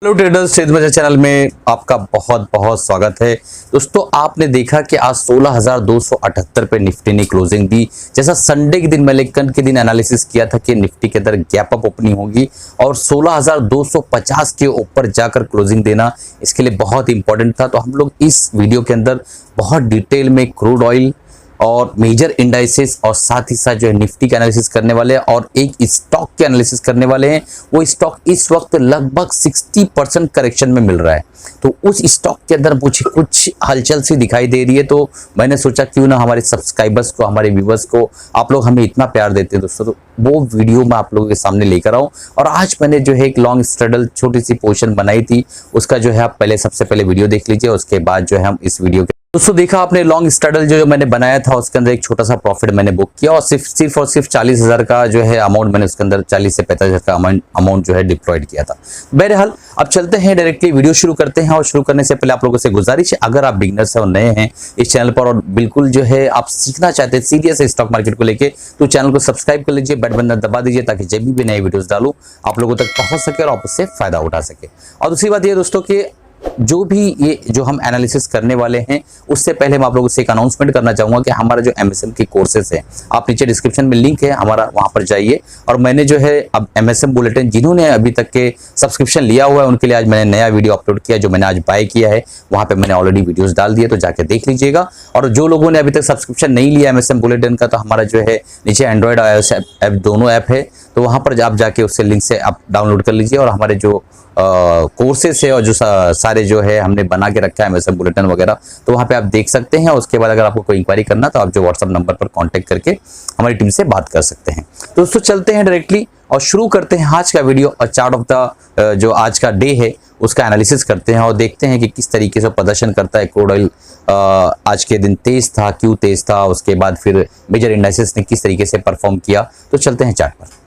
Hello traders, share बाजार channel में आपका बहुत बहुत स्वागत है। दोस्तों, आपने देखा कि आज 16,278 पे निफ्टी ने क्लोजिंग दी। जैसा संडे के दिन मैंने कल के दिन एनालिसिस किया था कि निफ्टी के अंदर गैप अप ओपनिंग होगी और 16,250 के ऊपर जाकर क्लोजिंग देना इसके लिए बहुत इंपॉर्टेंट था। तो हम लोग इस वीडियो के अंदर बहुत डिटेल में क्रूड ऑयल और मेजर इंडाइसेस और साथ ही साथ जो है निफ्टी का एनालिसिस करने वाले हैं और एक स्टॉक के एनालिसिस करने वाले हैं। वो स्टॉक इस वक्त लगभग 60% करेक्शन में मिल रहा है। तो उस स्टॉक के अंदर मुझे कुछ हलचल सी दिखाई दे रही है, तो मैंने सोचा क्यों ना हमारे सब्सक्राइबर्स को, हमारे व्यूवर्स को, आप लोग हमें इतना प्यार देते हैं दोस्तों, तो वो वीडियो मैं आप लोगों के सामने लेकर आऊं। और आज मैंने जो है एक लॉन्ग स्ट्रैडल छोटी सी पोजीशन बनाई थी, उसका जो है आप सबसे पहले वीडियो देख लीजिए। उसके बाद जो है हम इस वीडियो दोस्तों देखा आपने लॉन्ग स्ट्रैडल जो मैंने बनाया था उसके अंदर एक छोटा सा प्रॉफिट मैंने बुक किया और सिर्फ 40,000 का जो है अमाउंट मैंने उसके अंदर 40 से 45,000 का अमाउंट जो है डिप्लॉयड किया था। बहरहाल अब चलते हैं, डायरेक्टली वीडियो शुरू करते हैं। और शुरू करने से पहले आप लोगों से गुजारिश है, अगर आप बिगनर्स हैं और नए हैं इस चैनल पर और बिल्कुल जो है आप सीखना चाहते हैं सीरियस है स्टॉक मार्केट को लेके, तो चैनल को सब्सक्राइब कर लीजिए, बेल बटन दबा दीजिए ताकि जब भी नए वीडियोस डालूं आप लोगों तक पहुंच सके और आप उससे फायदा उठा सके। और दूसरी बात ये दोस्तों कि जो भी ये जो हम एनालिसिस करने वाले हैं उससे पहले मैं आप लोगों से एक अनाउंसमेंट करना चाहूंगा कि हमारा जो एमएसएम की कोर्सेज है, आप नीचे डिस्क्रिप्शन में लिंक है हमारा, वहां पर जाइए। और मैंने जो है अब एमएसएम बुलेटिन जिन्होंने अभी तक के सब्सक्रिप्शन लिया हुआ है उनके लिए आज मैंने नया वीडियो अपलोड किया, जो मैंने आज बाय किया है। वहां पर मैंने ऑलरेडी वीडियोज डाल दिए, तो जाके देख लीजिएगा। और जो लोगों ने अभी तक सब्सक्रिप्शन नहीं लिया एमएसएम बुलेटिन का, तो हमारा जो है नीचे एंड्रॉइड आईओएस ऐप दोनों ऐप है, तो वहां पर आप जाके उससे लिंक से आप डाउनलोड कर लीजिए। और हमारे जो कोर्सेस है और जो सारे जो है हमने बना के रखा है एमएसएम बुलेटिन वगैरह, तो वहां पे आप देख सकते हैं। उसके बाद अगर आपको कोई इंक्वायरी करना तो आप जो व्हाट्सएप नंबर पर कांटेक्ट करके हमारी टीम से बात कर सकते हैं। तो दोस्तों चलते हैं डायरेक्टली और शुरू करते हैं आज का वीडियो। और चार्ट ऑफ द जो आज का डे है उसका एनालिसिस करते हैं और देखते हैं कि किस तरीके से प्रदर्शन करता है क्रूड ऑयल। आज के दिन तेज था, क्यों तेज था, उसके बाद फिर मेजर इंडाइसेस ने किस तरीके से परफॉर्म किया। तो चलते हैं चार्ट पर।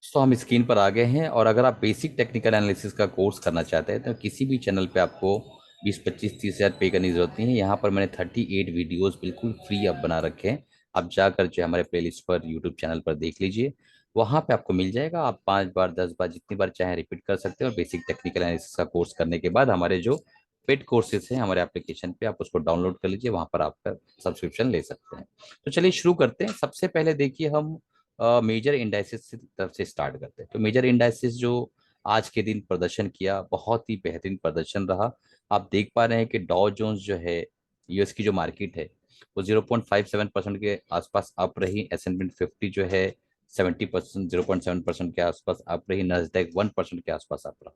तो हम स्क्रीन पर आ गए हैं और अगर आप बेसिक टेक्निकल एनालिसिस का कोर्स करना चाहते हैं तो किसी भी चैनल पे आपको 20, 25, 30 हज़ार पे करने की जरूरत नहीं है। यहाँ पर मैंने 38 वीडियोस बिल्कुल फ्री अब बना रखे हैं। आप जाकर जो हमारे प्लेलिस्ट पर यूट्यूब चैनल पर देख लीजिए, वहाँ पे आपको मिल जाएगा। आप 5 बार 10 बार जितनी बार चाहे रिपीट कर सकते हैं। और बेसिक टेक्निकल एनालिसिस का कोर्स करने के बाद हमारे जो पेड कोर्सेज हैं हमारे एप्लीकेशन पे, आप उसको डाउनलोड कर लीजिए, वहाँ पर आपका सब्सक्रिप्शन ले सकते हैं। तो चलिए शुरू करते हैं। सबसे पहले देखिए हम मेजर इंडाइसेस की तरफ से स्टार्ट करते हैं। तो मेजर इंडाइसेस जो आज के दिन प्रदर्शन किया, बहुत ही बेहतरीन प्रदर्शन रहा। आप देख पा रहे हैं कि डॉ जोन्स जो है यूएस की जो मार्केट है वो 0.57% के आसपास अप रही। S&P 50 जो है 70%, 0.7% के आसपास अप रही। नस्डैक 1% के आसपास अप रहा।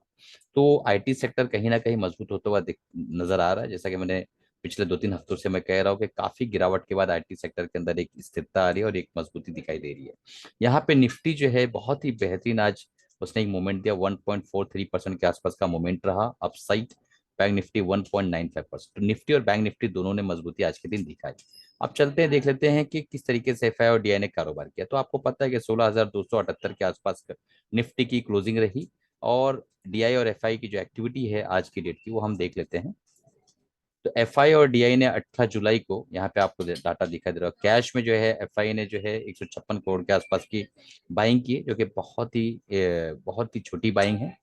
तो आईटी सेक्टर कहीं ना कहीं मजबूत होता हुआ नजर आ रहा है। जैसा कि मैंने पिछले 2-3 हफ्तों से मैं कह रहा हूँ कि काफी गिरावट के बाद आईटी सेक्टर के अंदर एक स्थिरता आ रही है और एक मजबूती दिखाई दे रही है। यहाँ पे निफ्टी जो है बहुत ही बेहतरीन आज उसने एक मोमेंट दिया। 1.43% के आसपास का मोमेंट रहा अपसाइड। Bank Nifty 1.95%। तो निफ्टी और बैंक निफ्टी दोनों ने मजबूती आज के दिन दिखाई। अब चलते हैं, देख लेते हैं कि किस तरीके से एफआई और डीआई ने कारोबार किया। तो आपको पता है कि 16,278 के आसपास निफ्टी की क्लोजिंग रही। और डीआई और एफआई की जो एक्टिविटी है आज की डेट की वो हम देख लेते हैं। तो एफआई और डीआई ने 18 जुलाई को, यहाँ पे आपको डाटा दिखाई दे रहा है, कैश में जो है एफआई ने जो है 156 करोड़ के आसपास की बाइंग की है, जो कि बहुत ही छोटी बाइंग है।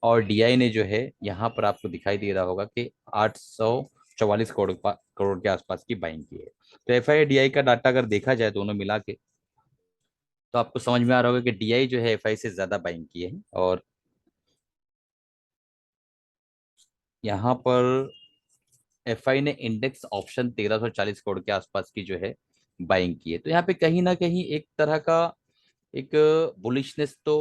और डीआई ने जो है यहाँ पर आपको दिखाई दे रहा होगा कि 844 करोड़ के आसपास की बाइंग की है। तो एफआई और डीआई का डाटा अगर देखा जाए दोनों मिला के, तो आपको समझ में आ रहा होगा कि डीआई जो है एफआई से ज्यादा बाइंग की है। और यहाँ पर एफआई ने इंडेक्स ऑप्शन 1,340 करोड़ के आसपास की जो है बाइंग की है। तो यहाँ पे कहीं ना कहीं एक तरह का एक बुलिशनेस तो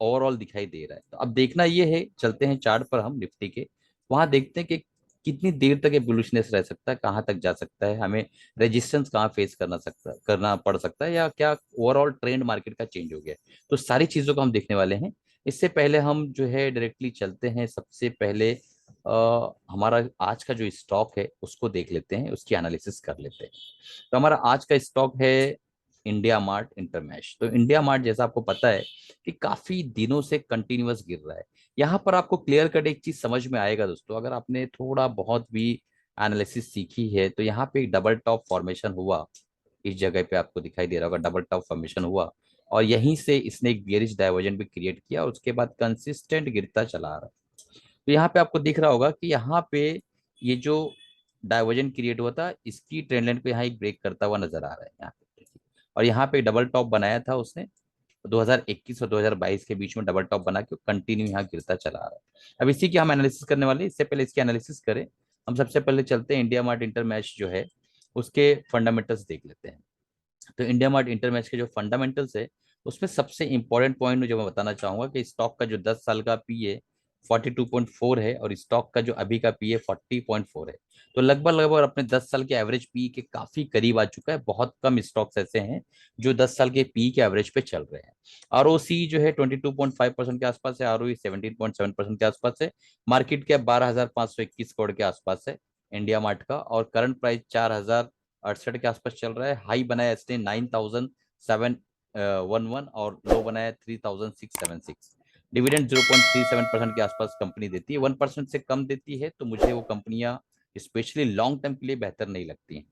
ओवरऑल दिखाई दे रहा है। तो अब देखना ये है, चलते हैं चार्ट पर हम निफ्टी के, वहां देखते हैं कि कितनी देर तक ये बुलिशनेस रह सकता है, कहाँ तक जा सकता है, हमें रेजिस्टेंस कहाँ फेस करना पड़ सकता है, या क्या ओवरऑल ट्रेंड मार्केट का चेंज हो गया है। तो सारी चीजों को हम देखने वाले हैं। इससे पहले हम जो है डायरेक्टली चलते हैं, सबसे पहले हमारा आज का जो स्टॉक है उसको देख लेते हैं, उसकी एनालिसिस कर लेते हैं। तो हमारा आज का स्टॉक है इंडिया मार्ट इंटरमैश। तो इंडिया मार्ट जैसा आपको पता है कि काफी दिनों से कंटिन्यूअस गिर रहा है। यहाँ पर आपको क्लियर कट एक चीज समझ में आएगा दोस्तों, अगर आपने थोड़ा बहुत भी एनालिसिस सीखी है, तो यहाँ पे एक डबल टॉप फॉर्मेशन हुआ। इस जगह पे आपको दिखाई दे रहा होगा डबल टॉप फॉर्मेशन हुआ और यहीं से इसने एक बियरिश डाइवर्जन भी क्रिएट किया, उसके बाद कंसिस्टेंट गिरता चला आ रहा है। तो यहाँ पे आपको दिख रहा होगा कि यहाँ पे ये जो डाइवर्जन क्रिएट हुआ था, इसकी ट्रेंड लाइन को यहाँ एक ब्रेक करता हुआ नजर आ रहा है यहाँ पे। और यहाँ पे डबल टॉप बनाया था उसने 2021 और 2022 के बीच में, डबल टॉप बना के कंटिन्यू यहाँ गिरता चला आ रहा है। अब इसी की हम एनालिसिस करने वाले हैं। इससे पहले इसकी एनालिसिस करें, हम सबसे पहले चलते हैं इंडिया मार्ट इंटरमैश जो है उसके फंडामेंटल्स देख लेते हैं। तो इंडिया मार्ट इंटरमैच के जो फंडामेंटल्स है, उसमें सबसे इंपॉर्टेंट पॉइंट जो मैं बताना चाहूंगा कि स्टॉक का जो 10 साल का पी है 42.4 है, और स्टॉक का जो अभी का पी है 40.4 है। तो लगभग लगभग अपने 10 साल के एवरेज पी के काफी करीब आ चुका है। बहुत कम स्टॉक्स ऐसे हैं जो 10 साल के पी के एवरेज पे चल रहे हैं। आरओसी जो है 22.5% के आसपास है, आरओई 17.7% के आसपास है। मार्केट कैप 12,521 करोड़ के आसपास है इंडिया मार्ट का, और करंट प्राइस 4,068 के आसपास चल रहा है। हाई बनाया इसने 9,711 और लो बनाया 3,676। डिविडेंड 0.37% के आसपास कंपनी देती है। 1% से कम देती है तो मुझे वो कंपनियां स्पेशली लॉन्ग टर्म के लिए बेहतर नहीं लगती हैं।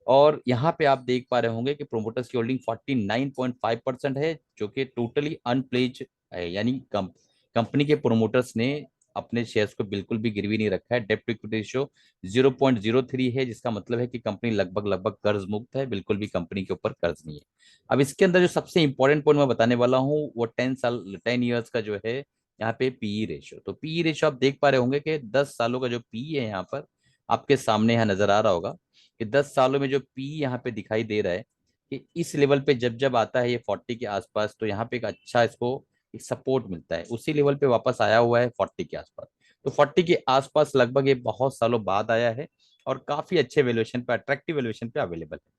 और यहाँ पे आप देख पा रहे होंगे कि प्रोमोटर्स की होल्डिंग 49.5% है, जो कि टोटली अनप्लेज है। यानी कंपनी के प्रोमोटर्स ने अपने शेयर्स को बिल्कुल भी गिरवी नहीं रखा है। डेप्ट इक्विटी रेशियो 0.03 है, जिसका मतलब है कि कंपनी लगभग लगभग कर्ज मुक्त है, बिल्कुल भी कंपनी के ऊपर कर्ज नहीं है। अब इसके अंदर जो सबसे इंपॉर्टेंट पॉइंट मैं बताने वाला हूँ वो 10 ईयर्स का जो है यहाँ पे पीई रेशियो। तो पीई रेशियो आप देख पा रहे होंगे कि 10 सालों का जो पीई है यहाँ पर आपके सामने यहाँ नजर आ रहा होगा कि 10 सालों में जो पी यहाँ पे दिखाई दे रहा है कि इस लेवल पे जब जब आता है ये 40 के आसपास, तो यहाँ पे एक अच्छा इसको एक सपोर्ट मिलता है। उसी लेवल पे वापस आया हुआ है 40 के आसपास। तो 40 के आसपास लगभग ये बहुत सालों बाद आया है और काफी अच्छे वैल्यूएशन पे, अट्रैक्टिव वैल्यूएशन पे अवेलेबल है।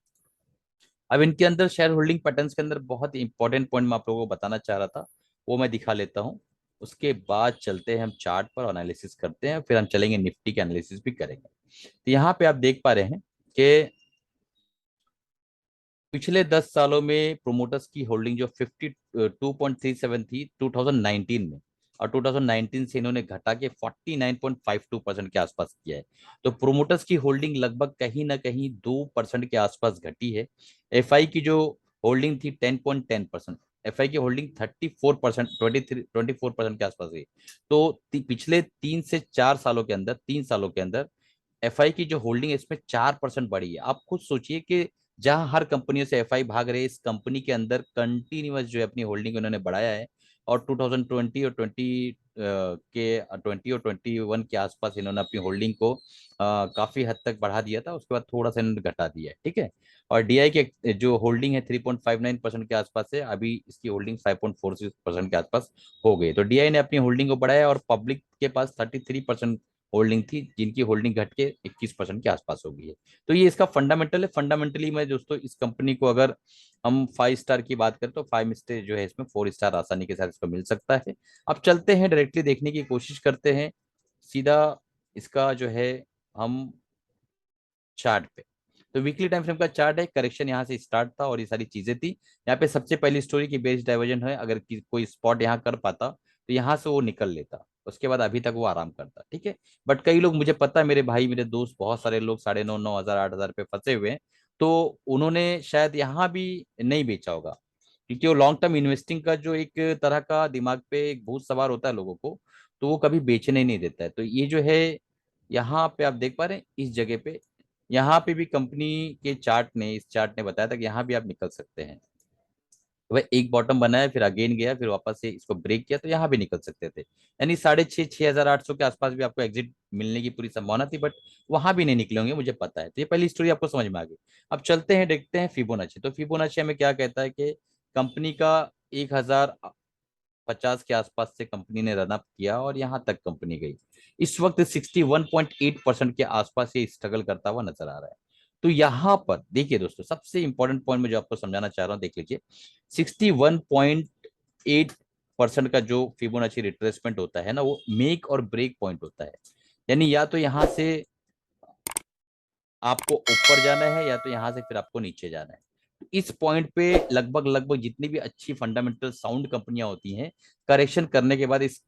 अब इनके अंदर शेयर होल्डिंग पैटर्न्स के अंदर बहुत इंपॉर्टेंट पॉइंट मैं आप लोगों को बताना चाह रहा था, वो मैं दिखा लेता हूँ। उसके बाद चलते हैं हम चार्ट पर, एनालिसिस करते हैं, फिर हम चलेंगे निफ्टी के एनालिसिस भी करेंगे। तो यहाँ पे आप देख पा रहे हैं कि पिछले 10 सालों में प्रोमोटर्स की होल्डिंग जो 52.37 थी 2019 में, और 2019 से इन्होंने घटा के 49.52% के आसपास किया है। तो प्रोमोटर्स की होल्डिंग लगभग कहीं ना कहीं 2% के आसपास घटी है। एफआई की जो होल्डिंग थी 10.10%, एफआई की होल्डिंग 34%, 24% के आसपास है। तो पिछले 3 से 4 सालों के अंदर, 3 सालों के अंदर एफआई की जो होल्डिंग है इसमें 4% बढ़ी है। आप खुद सोचिए कि जहां हर कंपनियों से एफआई भाग रहे, इस कंपनी के अंदर कंटिन्यूअस जो है अपनी होल्डिंग उन्होंने बढ़ाया है। और 2020 और 21 के आसपास इन्होंने अपनी होल्डिंग को काफी हद तक बढ़ा दिया था, उसके बाद थोड़ा सा इन्होंने घटा दिया है, ठीक है। और डीआई के जो होल्डिंग है 3.59% के आसपास है, अभी इसकी होल्डिंग 5.46% के आसपास हो गई। तो डीआई ने अपनी होल्डिंग को बढ़ाया, और पब्लिक के पास 33% होल्डिंग थी, जिनकी होल्डिंग घट के 21% के आसपास हो गई है। तो ये इसका फंडामेंटल है। फंडामेंटली में दोस्तों इस कंपनी को अगर हम 5 स्टार की बात करें तो 5 स्टार जो है इसमें 4 स्टार आसानी के साथ इसको मिल सकता है। अब चलते हैं डायरेक्टली देखने की कोशिश करते हैं सीधा इसका जो है हम चार्ट पे। तो वीकली टाइम फ्रेम का चार्ट है, करेक्शन यहाँ से स्टार्ट था और ये सारी चीजें थी। यहाँ पे सबसे पहली स्टोरी की बेस डाइवर्जन है, अगर कोई स्पॉट यहाँ कर पाता तो यहाँ से वो निकल लेता, उसके बाद अभी तक वो आराम करता, ठीक है। बट कई लोग, मुझे पता है, मेरे भाई मेरे दोस्त बहुत सारे लोग 9,500 9,000 8,000 पे फंसे हुए हैं, तो उन्होंने शायद यहाँ भी नहीं बेचा होगा, क्योंकि वो लॉन्ग टर्म इन्वेस्टिंग का जो एक तरह का दिमाग पे एक भूत सवार होता है लोगों को, तो वो कभी बेचने ही नहीं देता है। तो ये जो है यहाँ पे आप देख पा रहे हैं इस जगह पे, यहाँ पे भी कंपनी के चार्ट ने, इस चार्ट ने बताया था कि यहाँ भी आप निकल सकते हैं। वह एक बॉटम बनाया, फिर अगेन गया, फिर वापस से इसको ब्रेक किया, तो यहाँ भी निकल सकते थे। यानी 6,500 के आसपास भी आपको एग्जिट मिलने की पूरी संभावना थी, बट वहां भी नहीं निकले होंगे, मुझे पता है। तो ये पहली स्टोरी आपको समझ में आ गई। अब चलते हैं, देखते हैं फिबोनाची। तो फिबोनाची हमें क्या कहता है कि कंपनी का 1,050 के आसपास से कंपनी ने रन अप किया और यहाँ तक कंपनी गई। इस वक्त 61.8% के आसपास ये स्ट्रगल करता हुआ नजर आ रहा है। तो यहां पर देखिए दोस्तों, सबसे इंपॉर्टेंट पॉइंट मैं जो आपको समझाना चाह रहा हूं, देख लीजिए। 61.8% का जो फिबोनाची रिट्रेसमेंट होता है ना, वो मेक और ब्रेक पॉइंट होता है। यानी या तो यहां से आपको ऊपर जाना है, या तो यहां से फिर आपको नीचे जाना है। इस पॉइंट पे लगभग लगभग जितनी भी अच्छी फंडामेंटल साउंड कंपनियां होती हैं, करेक्शन करने के बाद इस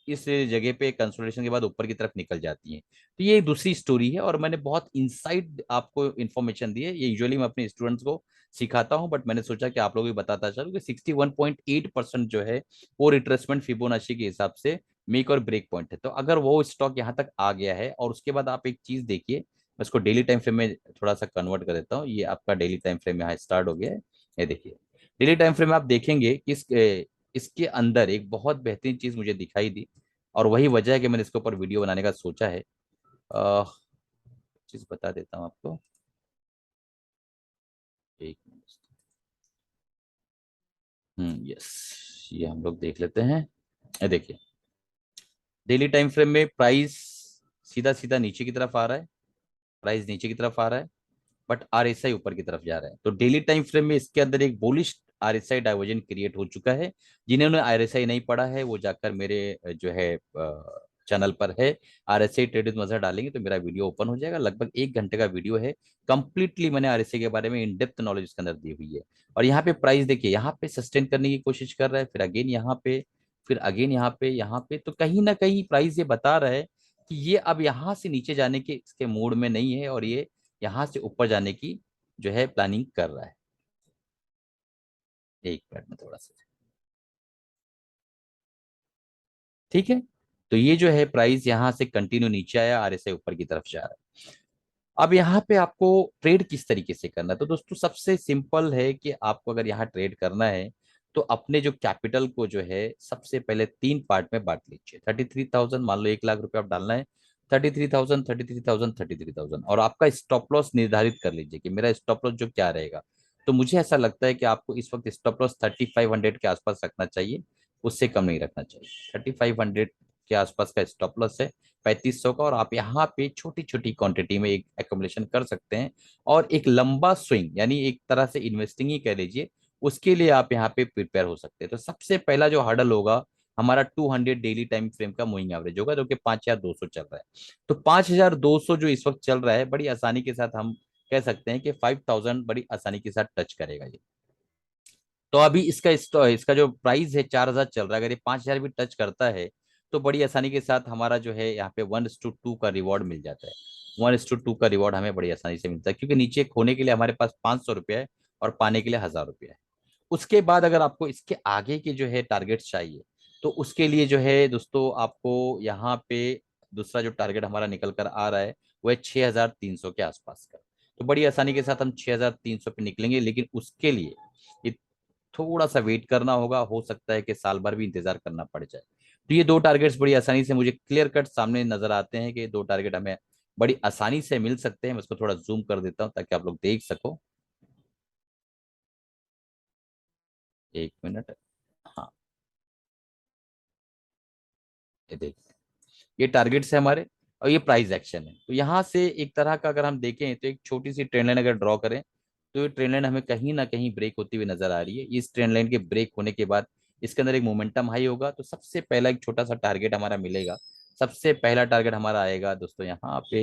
इस जगह पे कंसोलिडेशन के बाद ऊपर की तरफ निकल जाती हैं। तो ये एक दूसरी स्टोरी है और मैंने बहुत इनसाइड आपको इन्फॉर्मेशन दी है। ये यूजुअली मैं अपने स्टूडेंट्स को सिखाता हूं, बट मैंने सोचा कि आप लोगों को भी बताता चलूं कि 61.8% जो है वो रिट्रेसमेंट फिबोनाची के हिसाब से मेक और ब्रेक पॉइंट है। तो अगर वो स्टॉक यहाँ तक आ गया है और उसके बाद आप एक चीज देखिए, मैं इसको डेली टाइम फ्रेम में थोड़ा सा कन्वर्ट कर देता हूँ। ये आपका डेली टाइम फ्रेम यहाँ स्टार्ट हो गया है। ये देखिए डेली टाइम फ्रेम में आप देखेंगे कि इसके अंदर एक बहुत बेहतरीन चीज मुझे दिखाई दी और वही वजह है कि मैंने इसके ऊपर वीडियो बनाने का सोचा है। अह, चीज बता देता हूँ आपको, एक मिनट। यस, ये हम लोग देख लेते हैं। ये देखिए डेली टाइम फ्रेम में प्राइस सीधा सीधा नीचे की तरफ आ रहा है, प्राइस नीचे की तरफ आ रहा है, बट आरएसआई ऊपर की तरफ जा रहा है। तो डेली टाइम फ्रेम में इसके अंदर एक बुलिश आरएसआई डाइवर्जन क्रिएट हो चुका है। जिन्होंने आरएसआई नहीं पढ़ा है वो जाकर मेरे जो है चैनल पर है, आरएसआई ट्रेड विद मजहर डालेंगे तो मेरा वीडियो ओपन हो जाएगा। लगभग 1 घंटे का वीडियो है। कंप्लीटली मैंने आरएसआई के बारे में इन डेप्थ नॉलेज इसके अंदर दी हुई है। और यहाँ पे प्राइस देखिए, यहाँ पे सस्टेन करने की कोशिश कर रहा है, फिर अगेन यहाँ पे, फिर अगेन यहाँ पे। तो कहीं ना कहीं प्राइस ये बता रहा है कि ये अब यहाँ से नीचे जाने के इसके मूड में नहीं है और ये यहां से ऊपर जाने की जो है प्लानिंग कर रहा है। एक मिनट में थोड़ा सा, ठीक है। तो ये जो है प्राइस यहां से कंटिन्यू नीचे आया, आरएसआई ऊपर की तरफ जा रहा है। अब यहाँ पे आपको ट्रेड किस तरीके से करना है, तो दोस्तों सबसे सिंपल है कि आपको अगर यहाँ ट्रेड करना है तो अपने जो कैपिटल को जो है सबसे पहले 3 पार्ट में बांट लीजिए। 33,000, मान लो 1 लाख रुपए आप डालना है, 33,000, 33,000, 33,000, और आपका स्टॉप लॉस निर्धारित कर लीजिए कि मेरा स्टॉप लॉस जो क्या रहेगा। तो मुझे ऐसा लगता है कि आपको इस वक्त स्टॉप लॉस 3500 के आसपास रखना चाहिए, उससे कम नहीं रखना चाहिए। 3500 के आसपास का स्टॉप लॉस है, 3500 का। और आप यहाँ पे छोटी छोटी क्वांटिटी में एक एकोमोडेशन कर सकते हैं और एक लंबा स्विंग यानी एक तरह से इन्वेस्टिंग ही कह लीजिए, उसके लिए आप यहाँ पे प्रिपेयर हो सकते हैं। तो सबसे पहला जो हर्डल होगा हमारा 200 डेली टाइम फ्रेम का मूविंग एवरेज होगा, जो कि 5200 चल रहा है। तो 5200 जो इस वक्त चल रहा है, बड़ी आसानी के साथ हम कह सकते हैं कि 5000 बड़ी आसानी के साथ टच करेगा ये। तो अभी इसका जो प्राइस है 4000 चल रहा है, अगर ये 5000 भी टच करता है तो बड़ी आसानी के साथ हमारा जो है यहाँ पे 1:2 का रिवॉर्ड मिल जाता है। 1:2 का रिवॉर्ड हमें बड़ी आसानी से मिलता है, क्योंकि नीचे खोने के लिए हमारे पास 500 रुपया है और पाने के लिए 1000 रुपया है। उसके बाद अगर आपको इसके आगे के जो है टारगेट चाहिए, तो उसके लिए जो है दोस्तों आपको यहाँ पे दूसरा जो टारगेट हमारा निकल कर आ रहा है वो है 6300 के आसपास का। तो बड़ी आसानी के साथ हम 6300 पे निकलेंगे, लेकिन उसके लिए थोड़ा सा वेट करना होगा, हो सकता है कि साल भर भी इंतजार करना पड़ जाए। तो ये दो टारगेट्स बड़ी आसानी से मुझे क्लियर कट सामने नजर आते हैं कि दो टारगेट हमें बड़ी आसानी से मिल सकते हैं। मैं इसको थोड़ा जूम कर देता हूं ताकि आप लोग देख सको। एक मिनट। हाँ, ये देखिए, ये टारगेट्स है हमारे और ये प्राइस एक्शन है। तो यहाँ से एक तरह का अगर हम देखें तो एक छोटी सी ट्रेंड लाइन अगर ड्रॉ करें तो ये ट्रेंड लाइन हमें कहीं ना कहीं ब्रेक होती हुई नजर आ रही है। इस ट्रेंड लाइन के ब्रेक होने के बाद इसके अंदर एक मोमेंटम हाई होगा, तो सबसे पहला एक छोटा सा टारगेट हमारा मिलेगा। सबसे पहला टारगेट हमारा आएगा दोस्तों यहाँ पे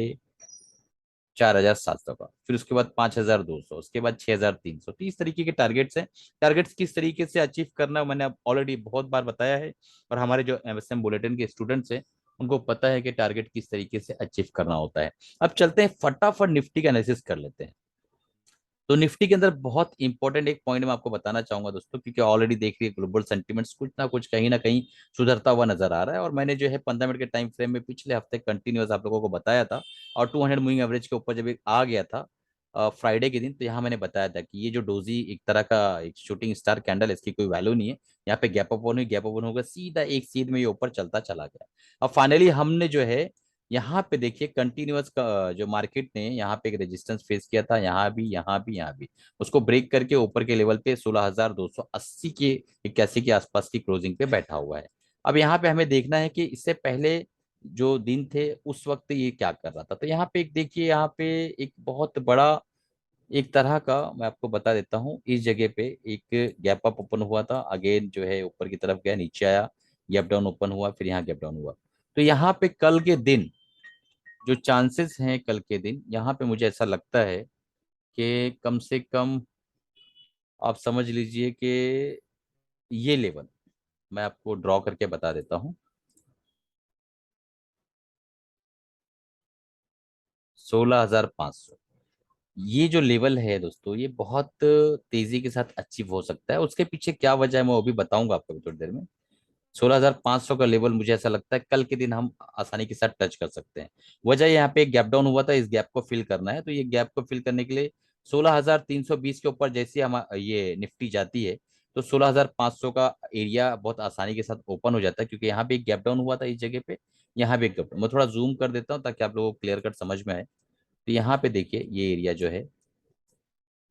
4700 का, फिर उसके बाद 5200, उसके बाद 6300। तो इस तरीके के टारगेट्स हैं। टारगेट्स किस तरीके से अचीव करना है मैंने अब ऑलरेडी बहुत बार बताया है, और हमारे जो एमएसएम बुलेटिन के स्टूडेंट्स हैं उनको पता है कि टारगेट किस तरीके से अचीव करना होता है। अब चलते हैं फटाफट निफ्टी का एनालिसिस कर लेते हैं। तो निफ्टी के अंदर बहुत इंपॉर्टेंट एक पॉइंट मैं आपको बताना चाहूंगा दोस्तों, क्योंकि ऑलरेडी देख रही है ग्लोबल सेंटीमेंट्स कुछ ना कुछ कहीं ना कहीं सुधरता हुआ नजर आ रहा है। और मैंने जो है 15 मिनट के टाइम फ्रेम में पिछले हफ्ते कंटिन्यूअस आप लोगों को बताया था, और 200 मूविंग एवरेज के ऊपर जब एक आ गया था फ्राइडे के दिन, तो यहाँ मैंने बताया था कि ये जो डोजी एक तरह का एक शूटिंग स्टार कैंडल है, इसकी कोई वैल्यू नहीं है। यहाँ पे गैप अप हुई, गैप अप होगा, सीधा एक सीध में ये ऊपर चलता चला गया। अब फाइनली हमने जो है यहाँ पे देखिए कंटिन्यूअस का जो मार्केट ने यहाँ पे एक रेजिस्टेंस फेस किया था, यहाँ भी, यहाँ भी, यहाँ भी, उसको ब्रेक करके ऊपर के लेवल पे 16,280 के 81 के आसपास की क्लोजिंग पे बैठा हुआ है। अब यहाँ पे हमें देखना है कि इससे पहले जो दिन थे उस वक्त ये क्या कर रहा था। तो यहाँ पे एक देखिए, यहाँ पे एक बहुत बड़ा एक तरह का मैं आपको बता देता हूँ, इस जगह पे एक गैप अप ओपन हुआ था, अगेन जो है ऊपर की तरफ गया, नीचे आया, गैप डाउन ओपन हुआ, फिर यहाँ गैप डाउन हुआ। तो यहाँ पे कल के दिन जो चांसेस हैं, कल के दिन यहाँ पे मुझे ऐसा लगता है कि कम से कम आप समझ लीजिए कि ये लेवल मैं आपको ड्रॉ करके बता देता हूँ। 16,500। ये जो लेवल है दोस्तों, ये बहुत तेजी के साथ अचीव हो सकता है। उसके पीछे क्या वजह है मैं वो भी बताऊंगा आपको थोड़ी देर में। 16,500 का लेवल मुझे ऐसा लगता है कल के दिन हम आसानी के साथ टच कर सकते हैं। वजह यहाँ पे एक गैप डाउन हुआ था, इस गैप को फिल करना है। तो ये गैप को फिल करने के लिए 16,320 के ऊपर जैसे हम ये निफ्टी जाती है, तो 16,500 का एरिया बहुत आसानी के साथ ओपन हो जाता है, क्योंकि यहाँ पे एक गैप डाउन हुआ था इस जगह पे। यहाँ पे एक गैप, मैं थोड़ा जूम कर देता हूँ ताकि आप लोगों को क्लियर कट समझ में आए। तो यहाँ पे देखिए ये एरिया जो है,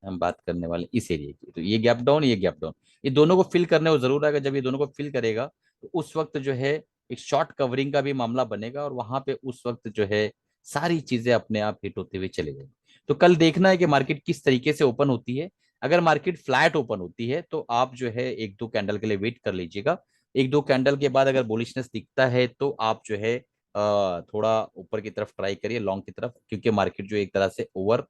हम बात करने वाले इस एरिया की, तो ये गैप डाउन, ये गैप डाउन, ये दोनों को फिल करने को जरूर आएगा। जब ये दोनों को फिल करेगा तो उस वक्त जो है एक शॉर्ट कवरिंग का भी मामला बनेगा, और वहां पे उस वक्त जो है सारी चीजें अपने आप हिट होते हुए चले जाएंगी। तो कल देखना है कि मार्केट किस तरीके से ओपन होती है। अगर मार्केट फ्लैट ओपन होती है तो आप जो है एक दो कैंडल के लिए वेट कर लीजिएगा। एक दो कैंडल के बाद अगर बुलिशनेस दिखता है तो आप जो है थोड़ा ऊपर की तरफ ट्राई करिए, लॉन्ग की तरफ, क्योंकि मार्केट जो एक तरह से ओवर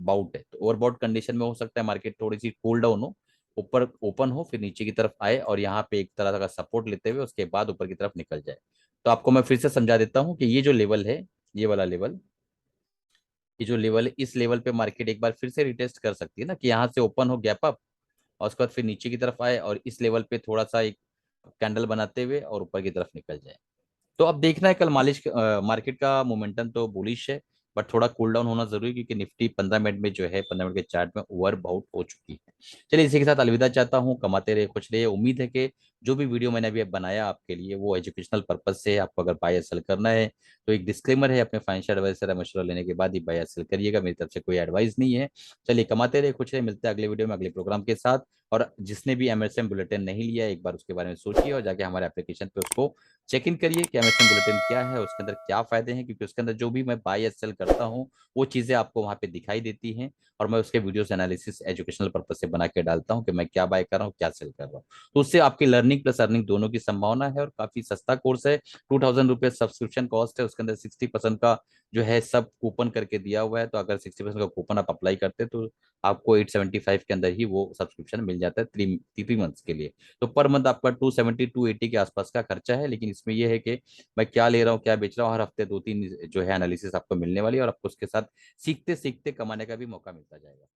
बाउट है। तो ओवरबाउट कंडीशन में हो सकता है मार्केट थोड़ी सी कूल डाउन हो, ऊपर ओपन हो, फिर नीचे की तरफ आए और यहाँ पे एक तरह का सपोर्ट लेते हुए उसके बाद ऊपर की तरफ निकल जाए। तो आपको मैं फिर से समझा देता हूँ कि ये जो लेवल है, ये वाला लेवल, ये जो लेवल है, इस लेवल पे मार्केट एक बार फिर से रिटेस्ट कर सकती है ना, कि यहाँ से ओपन हो गैप अप और उसके बाद फिर नीचे की तरफ आए और इस लेवल पे थोड़ा सा एक कैंडल बनाते हुए और ऊपर की तरफ निकल जाए। तो अब देखना है कल मार्केट का मोमेंटम तो बुलिश है, बट थोड़ा कूल डाउन होना जरूरी है, क्योंकि निफ्टी 15 मिनट में जो है 15 मिनट के चार्ट में ओवर बाउट हो चुकी है। चलिए इसी के साथ अलविदा चाहता हूँ, कमाते रहे खुश रहिए। उम्मीद है कि जो भी वीडियो मैंने अभी बनाया आपके लिए वो एजुकेशनल पर्पज से है। आपको अगर बाय या सेल करना है तो एक डिस्क्लेमर है, अपने फाइनेंशियल एडवाइजर से मशवरा लेने के बाद ही बाय या सेल करिएगा, मेरी तरफ से कोई एडवाइस नहीं है। चलिए कमाते रहे खुश रहे, मिलते हैं अगले वीडियो में अगले प्रोग्राम के साथ। और जिसने भी एमएसएम बुलेटिन नहीं लिया एक बार उसके बारे में सोचिए और जाके हमारे एप्लीकेशन पे उसको चेक इन करिए कि एमएसएम बुलेटिन क्या है, उसके अंदर क्या फायदे हैं, क्योंकि उसके अंदर जो भी मैं बाय या सेल करता हूँ वो चीजें आपको वहां पे दिखाई देती हैं। और मैं उसके वीडियोस एनालिसिस एजुकेशनल पर्पज से बना के डालता हूँ कि मैं क्या बाय कर रहा हूँ, क्या सेल कर रहा हूँ। तो उससे आपकी लर्निंग प्लस अर्निंग दोनों की संभावना है, और काफी सस्ता कोर्स है। 2,000 रुपये सब्सक्रिप्शन कॉस्ट है, उसके अंदर 60% का जो है सब कूपन करके दिया हुआ है। तो अगर 60% का कूपन आप अप्लाई करते हैं तो आपको 875 के अंदर ही वो सब्सक्रिप्शन मिल जाता है 3 मंथ्स के लिए। तो पर मंथ आपका 270 280 के आसपास का खर्चा है, लेकिन इसमें यह है कि मैं क्या ले रहा हूँ क्या बेच रहा हूँ, हर हफ्ते दो तीन जो है एनालिसिस आपको मिलने वाली है, और आपको उसके साथ सीखते सीखते कमाने का भी मौका मिलता जाएगा।